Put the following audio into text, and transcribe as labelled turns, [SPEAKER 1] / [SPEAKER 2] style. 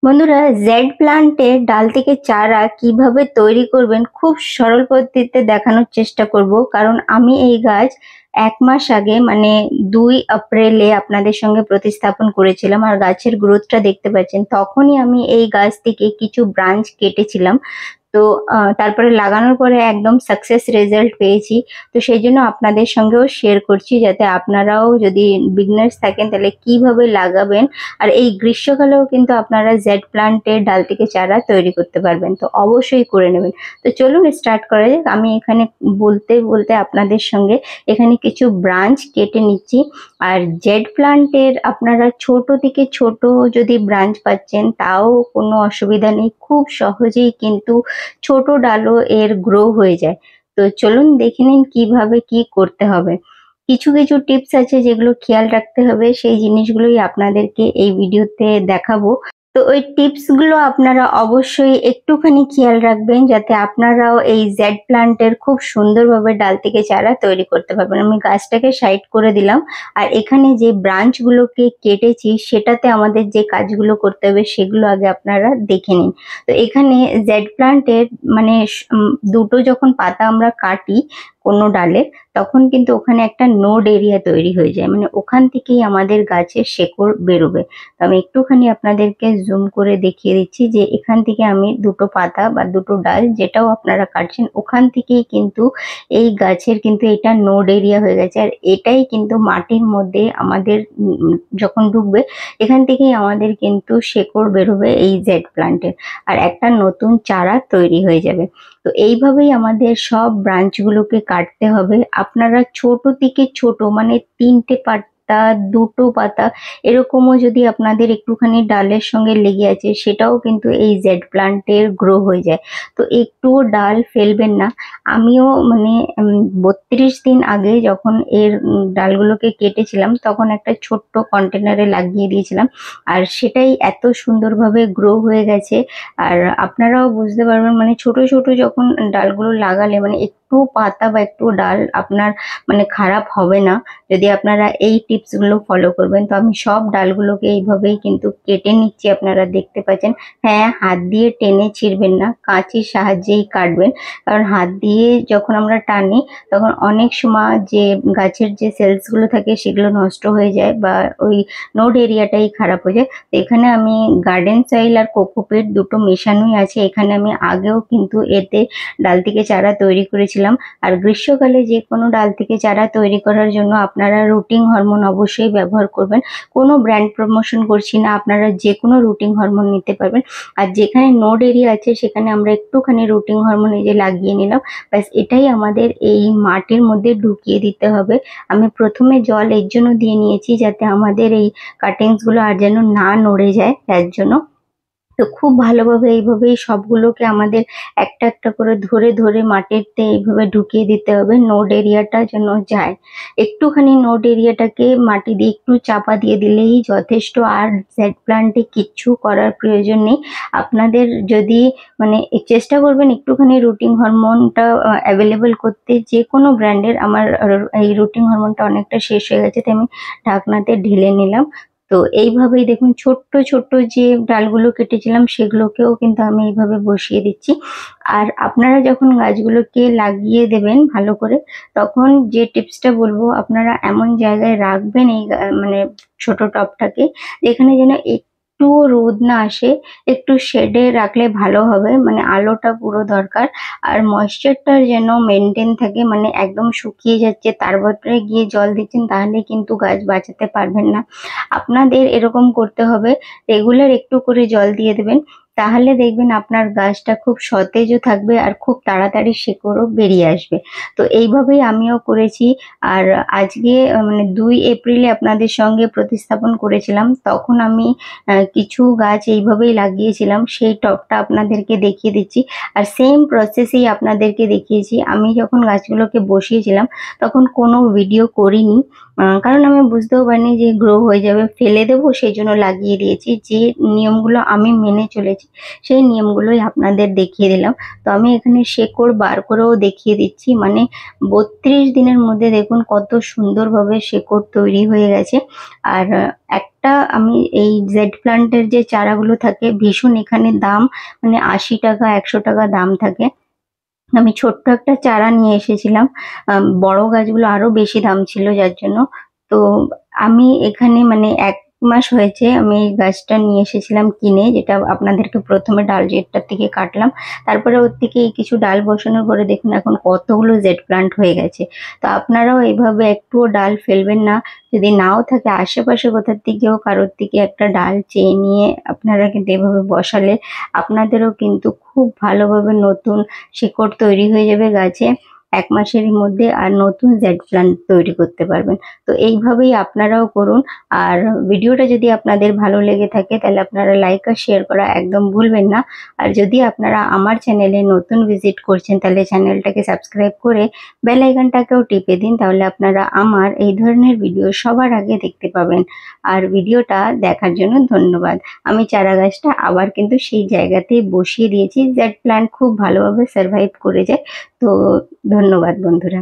[SPEAKER 1] বন্ধুরা, জেড প্লান্টের ডাল থেকে চারা কিভাবে তৈরি করবেন খুব সরল পদ্ধতিতে দেখানোর চেষ্টা করব। কারণ আমি এই গাছ 1 মাস আগে মানে 2 এপ্রিলে আপনাদের সঙ্গে প্রতিস্থাপন করেছিলাম, আর গাছের গ্রোথটা দেখতে পাচ্ছেন। তখনই আমি এই গাছ থেকে কিছু ব্রাঞ্চ কেটেছিলাম। তো তারপরে লাগানোর পরে একদম সাকসেস রেজাল্ট পেয়েছি। তো সেই জন্য আপনাদের সঙ্গেও শেয়ার করছি, যাতে আপনারাও যদি বিগনার্স থাকেন তাহলে কিভাবে লাগাবেন। আর এই গ্রীষ্মকালেও কিন্তু আপনারা জেড প্লান্টের ডাল থেকে চারা তৈরি করতে পারবেন, তো অবশ্যই করে নেবেন। তো চলুন স্টার্ট করা যাক। আমি এখানে বলতে বলতে আপনাদের সঙ্গে এখানে কিছু ব্রাঞ্চ কেটে নিচ্ছি। আর জেড প্লান্টের আপনারা ছোট থেকে ছোট যদি ব্রাঞ্চ পাচ্ছেন তাও কোনো অসুবিধা নেই, খুব সহজেই কিন্তু ছোট ডালও এর গ্রো হয়ে যায়। তো চলুন দেখে নিন কিভাবে কি করতে হবে। কিছু কিছু টিপস আছে যেগুলো খেয়াল রাখতে হবে, সেই জিনিসগুলোই আপনাদেরকে এই ভিডিওতে দেখাবো। তো ওই টিপস গুলো আপনারা অবশ্যই একটুখানি খেয়াল রাখবেন, যাতে আপনারাও এই জেড প্লান্টের খুব সুন্দরভাবে ডাল থেকে চারা তৈরি করতে পারবেন। আমি গাছটাকে সাইড করে দিলাম, আর এখানে যে ব্রাঞ্চ গুলোকে কেটেছি সেটাতে আমাদের যে কাজগুলো করতে হবে সেগুলো আগে আপনারা দেখে নিন। তো এখানে জেড প্লান্টের মানে দুটো যখন পাতা আমরা কাটি কোনো ডালে, তখন কিন্তু ওখানে একটা নোড এরিয়া তৈরি হয়ে যায়, মানে ওখান থেকেই আমাদের গাছের শেকড় বেরোবে। তো আমি একটুখানি আপনাদেরকে জুম করে দেখিয়ে দিচ্ছি যে এখান থেকে আমি দুটো পাতা বা দুটো ডাল যেটাও আপনারা কাটছেন ওখান থেকেই কিন্তু এই গাছের কিন্তু এটা নোড এরিয়া হয়ে গেছে। আর এটাই কিন্তু মাটির মধ্যে আমাদের যখন ঢুকবে এখান থেকেই আমাদের কিন্তু শেকড় বেরোবে এই জেড প্লান্টের, আর একটা নতুন চারা তৈরি হয়ে যাবে। তো এইভাবেই আমাদের সব ব্রাঞ্চগুলোকে কাটতে হবে। আপনারা ছোট থেকে ছোট মানে 3টে পাতা, দুটো পাতা এরকমও যদি আপনাদের একটুখানি ডালের সঙ্গে লেগে আছে সেটাও কিন্তু এই জেড প্লান্টের গ্রো হয়ে যায়। তো একটুও ডাল ফেলবেন না। আমিও মানে 32 দিন আগে যখন এর ডালগুলোকে কেটেছিলাম তখন একটা ছোট্ট কন্টেনারে লাগিয়ে দিয়েছিলাম, আর সেটাই এত সুন্দরভাবে গ্রো হয়ে গেছে। আর আপনারাও বুঝতে পারবেন মানে ছোট ছোট যখন ডালগুলো লাগালে মানে একটু পাতা বা একটু ডাল আপনার মানে খারাপ হবে না যদি আপনারা এই টিপসগুলো ফলো করবেন। তো আমি সব ডালগুলোকে এইভাবেই কিন্তু কেটে নিচ্ছি, আপনারা দেখতে পাচ্ছেন। হ্যাঁ, হাত দিয়ে টেনে ছিঁড়বেন না, কাঁচির সাহায্যেই কাটবেন। কারণ হাত দিয়ে যখন আমরা টানি তখন অনেক সময় যে গাছের যে সেলসগুলো থাকে সেগুলো নষ্ট হয়ে যায় বা ওই নোড এরিয়াটাই খারাপ হয়ে যায়। তো এখানে আমি গার্ডেন সয়েল আর কোকোপিট দুটো মেশানোই আছে। এখানে আমি আগেও কিন্তু এতে ডাল থেকে চারা তৈরি করেছিলাম। আর গ্রীষ্মকালে যে কোনো ডাল থেকে চারা তৈরি করার জন্য আপনারা রুটিং হরমোন অবশ্যই ব্যবহার করবেন। কোনো ব্র্যান্ড প্রমোশন করছি না, আপনারা যে কোনো রুটিং হরমোন নিতে পারবেন। আর যেখানে নোড এরিয়া আছে সেখানে আমরা একটুখানি রুটিং হরমোন এই যে লাগিয়ে নিলাম, ব্যাস এটাই আমাদের এই মাটির মধ্যে ঢুকিয়ে দিতে হবে। আমি প্রথমে জল এর জন্য দিয়ে নিয়েছি যাতে আমাদের এই কাটিংসগুলো আর যেন না নড়ে যায়, তার জন্য। তো খুব ভালোভাবে এইভাবেই সবগুলোকে আমাদের একটা একটা করে ধরে ধরে মাটিতে এইভাবে ঢুকিয়ে দিতে হবে, নোড এরিয়াটা যেন যায়। একটুখানি নোড এরিয়াটাকে মাটি দিয়ে একটু চাপা দিয়ে দিলেই যথেষ্ট, আর জেড প্লান্টে কিচ্ছু করার প্রয়োজন নেই। আপনাদের যদি মানে চেষ্টা করবেন একটুখানি রুটিং হরমোনটা অ্যাভেলেবল করতে, যে কোনো ব্র্যান্ডের। আমার এই রুটিং হরমোনটা অনেকটা শেষ হয়ে গেছে, তাই আমি ঢাকনাতে ঢেলে নিলাম। তো এইভাবেই দেখুন ছোট্ট ছোট্ট যে ডালগুলো কেটেছিলাম সেগুলোকেও কিন্তু আমি এইভাবে বসিয়ে দিচ্ছি। আর আপনারা যখন গাছগুলোকে লাগিয়ে দেবেন ভালো করে, তখন যে টিপসটা বলবো আপনারা এমন জায়গায় রাখবেন এই মানে ছোট টবটাকে যেখানে যেন একটুও রোদ না আসে, একটু শেডে রাখলে ভালো হবে, মানে আলোটা পুরো দরকার। আর ময়েশ্চারটা যেন মেনটেন থাকে, মানে একদম শুকিয়ে যাচ্ছে তার বদলে গিয়ে জল দিচ্ছেন তাহলে কিন্তু গাছ বাঁচাতে পারবেন না। আপনাদের এরকম করতে হবে, রেগুলার একটু করে জল দিয়ে দেবেন, তাহলে দেখবেন আপনার গাছটা খুব সতেজও থাকবে আর খুব তাড়াতাড়ি শিকড়ও বেরিয়ে আসবে। তো এইভাবেই আমিও করেছি। আর আজকে মানে 2 এপ্রিলে আপনাদের সঙ্গে প্রতিস্থাপন করেছিলাম, তখন আমি কিছু গাছ এইভাবেই লাগিয়েছিলাম, সেই টবটা আপনাদেরকে দেখিয়ে দিচ্ছি। আর সেম প্রসেসেই আপনাদেরকে দেখিয়েছি। আমি যখন গাছগুলোকে বসিয়েছিলাম তখন কোনো ভিডিও করিনি, কারণ আমি বুঝতেও পারিনি যে গ্রো হয়ে যাবে, ফেলে দেবো, সেই জন্য লাগিয়ে দিয়েছি। যে নিয়মগুলো আমি মেনে চলেছি গেছে। সেই নিয়মগুলোই আপনাদের দেখিয়ে দিলাম। তো আমি এখানে শেকড় বার করেও দেখিয়ে দিচ্ছি, মানে 32 দিনের মধ্যে দেখুন কত সুন্দরভাবে শেকড় তৈরি হয়ে গেছে। আর একটা আমি এই জেড প্লান্টের যে চারাগুলো থাকে ভীষণ এখানে দাম, মানে 80 টাকা 100 টাকা দাম থাকে। আমি ছোট্ট একটা চারা নিয়ে এসেছিলাম, বড় গাছগুলো আরো বেশি দাম ছিল যার জন্য। তো আমি এখানে মানে 1 মাস হয়েছে আমি এই গাছটা নিয়ে এসেছিলাম কিনে, যেটা আপনাদেরকে প্রথমে ডাল জেডটার থেকে কাটলাম, তারপরে ওর থেকে এই কিছু ডাল বসানোর পরে দেখুন এখন কতগুলো জেড প্লান্ট হয়ে গেছে। তো আপনারাও এইভাবে একটুও ডাল ফেলবেন না, যদি নাও থাকে আশেপাশে কোথার থেকেও কারোর থেকে একটা ডাল চেয়ে নিয়ে আপনারা কিন্তু এভাবে বসালে আপনাদেরও কিন্তু খুব ভালোভাবে নতুন শিকড় তৈরি হয়ে যাবে গাছে 1 মাসের মধ্যে, আর নতুন জেড প্ল্যান্ট তৈরি করতে পারবেন। তো এইভাবেই আপনারাও করুন। আর ভিডিওটা যদি আপনাদের ভালো লেগে থাকে তাহলে আপনারা লাইক আর শেয়ার করা একদম ভুলবেন না। আর যদি আপনারা আমার চ্যানেলে নতুন ভিজিট করছেন তাহলে চ্যানেলটাকে সাবস্ক্রাইব করে বেল আইকনটাকেও টিপে দিন, তাহলে আপনারা আমার এই ধরনের ভিডিও সবার আগে দেখতে পাবেন। আর ভিডিওটা দেখার জন্য ধন্যবাদ। আমি চারা গাছটা আবার কিন্তু সেই জায়গাতেই বসিয়ে দিয়েছি, জেড প্ল্যান্ট খুব ভালোভাবে সার্ভাইভ করে যায়। তো ধন্যবাদ বন্ধুরা।